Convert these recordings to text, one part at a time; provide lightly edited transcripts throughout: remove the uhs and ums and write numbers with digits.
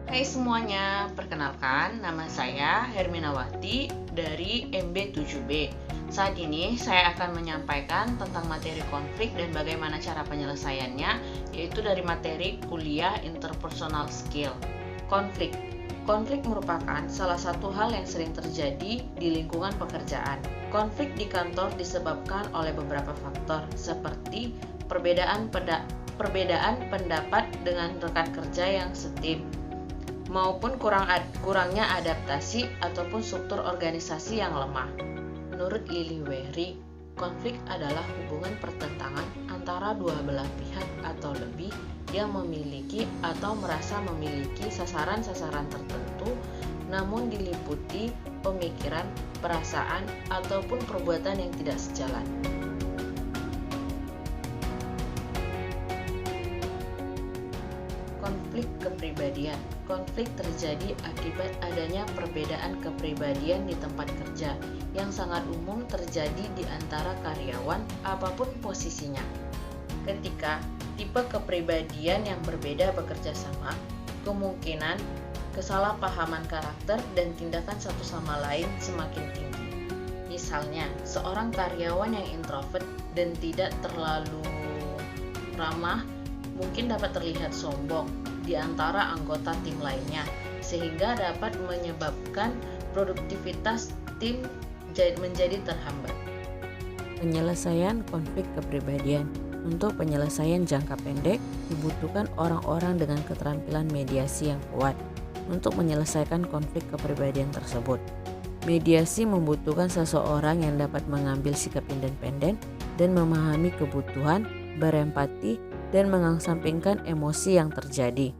Hai semuanya, perkenalkan nama saya Herminawati dari MB7B. Saat ini saya akan menyampaikan tentang materi konflik dan bagaimana cara penyelesaiannya, yaitu dari materi kuliah interpersonal skill. Konflik merupakan salah satu hal yang sering terjadi di lingkungan pekerjaan. Konflik di kantor disebabkan oleh beberapa faktor seperti perbedaan pendapat dengan rekan kerja yang setim, maupun kurangnya adaptasi ataupun struktur organisasi yang lemah. Menurut Lily Wery, konflik adalah hubungan pertentangan antara dua belah pihak atau lebih yang memiliki atau merasa memiliki sasaran-sasaran tertentu, namun diliputi pemikiran, perasaan, ataupun perbuatan yang tidak sejalan. Konflik kepribadian. Konflik terjadi akibat adanya perbedaan kepribadian di tempat kerja yang sangat umum terjadi di antara karyawan apapun posisinya. Ketika tipe kepribadian yang berbeda bekerja sama, kemungkinan kesalahpahaman karakter dan tindakan satu sama lain semakin tinggi. Misalnya, seorang karyawan yang introvert dan tidak terlalu ramah mungkin dapat terlihat sombong di antara anggota tim lainnya, sehingga dapat menyebabkan produktivitas tim menjadi terhambat. Penyelesaian konflik kepribadian. Untuk penyelesaian jangka pendek, dibutuhkan orang-orang dengan keterampilan mediasi yang kuat untuk menyelesaikan konflik kepribadian tersebut. Mediasi membutuhkan seseorang yang dapat mengambil sikap independen dan memahami kebutuhan, berempati, dan mengesampingkan emosi yang terjadi.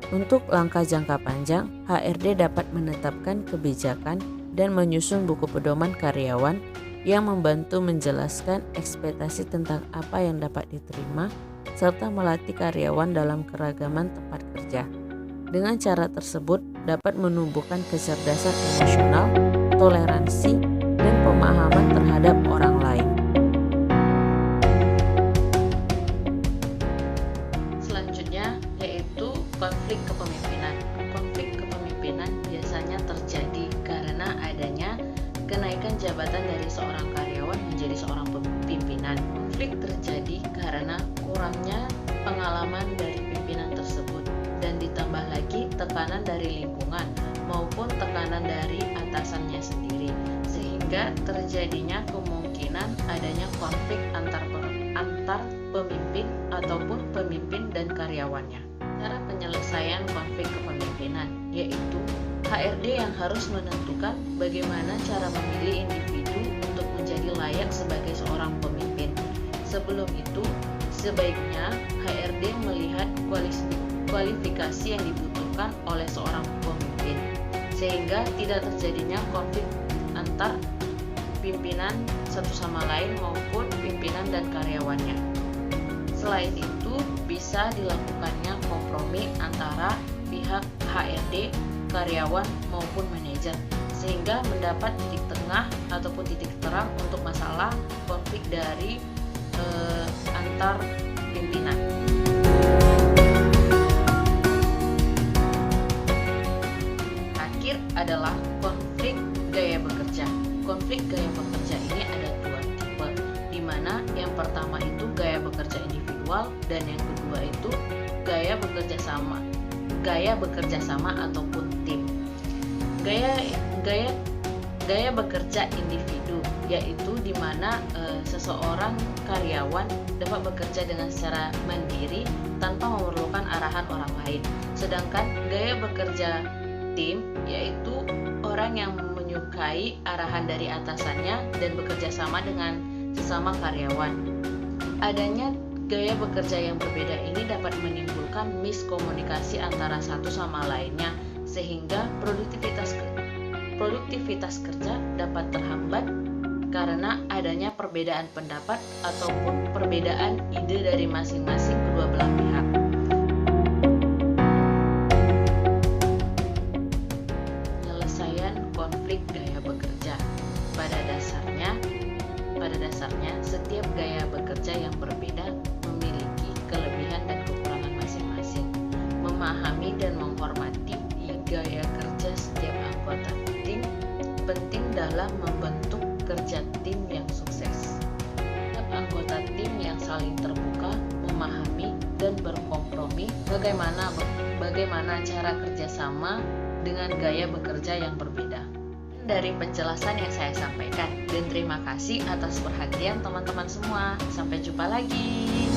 Untuk langkah jangka panjang, HRD dapat menetapkan kebijakan dan menyusun buku pedoman karyawan yang membantu menjelaskan ekspektasi tentang apa yang dapat diterima serta melatih karyawan dalam keragaman tempat kerja. Dengan cara tersebut dapat menumbuhkan kecerdasan emosional, toleransi, dan pemahaman terhadap orang lain. Selanjutnya yaitu konflik kepemimpinan. Konflik kepemimpinan biasanya terjadi karena adanya kenaikan jabatan dari seorang karyawan menjadi seorang pimpinan. Konflik terjadi karena kurangnya pengalaman dari pimpinan tersebut dan ditambah lagi tekanan dari lingkungan maupun tekanan dari atasannya sendiri, sehingga terjadinya kemungkinan adanya konflik antar pemimpin ataupun pemimpin dan karyawannya. Cara penyelesaian konflik kepemimpinan yaitu HRD yang harus menentukan bagaimana cara memilih individu untuk menjadi layak sebagai seorang pemimpin. Sebelum itu, sebaiknya HRD melihat kualifikasi yang dibutuhkan oleh seorang pemimpin, sehingga tidak terjadinya konflik antar pimpinan satu sama lain maupun pimpinan dan karyawannya. Selain itu, bisa dilakukannya kompromi antara pihak HRD, karyawan maupun manajer, sehingga mendapat titik tengah ataupun titik terang untuk masalah konflik dari antar pimpinan. Akhir adalah konflik gaya bekerja. Konflik gaya bekerja ini ada dua tipe, di mana yang pertama itu gaya bekerja individual dan yang kedua itu gaya bekerja sama ataupun tim. Gaya bekerja individu yaitu di mana seseorang karyawan dapat bekerja dengan secara mandiri tanpa memerlukan arahan orang lain. Sedangkan gaya bekerja tim yaitu orang yang menyukai arahan dari atasannya dan bekerja sama dengan sesama karyawan. Adanya gaya bekerja yang berbeda ini dapat menimbulkan miskomunikasi antara satu sama lainnya, sehingga produktivitas kerja dapat terhambat karena adanya perbedaan pendapat ataupun perbedaan ide dari masing-masing kedua belah pihak. Penyelesaian konflik gaya bekerja. Pada dasarnya, setiap gaya bekerja yang berbeda memiliki kelebihan dan kekurangan memahami dan menghormati gaya kerja setiap anggota tim penting dalam membentuk kerja tim yang sukses. Setiap anggota tim yang saling terbuka, memahami, dan berkompromi bagaimana cara kerjasama dengan gaya bekerja yang berbeda. Dari penjelasan yang saya sampaikan, dan terima kasih atas perhatian teman-teman semua. Sampai jumpa lagi.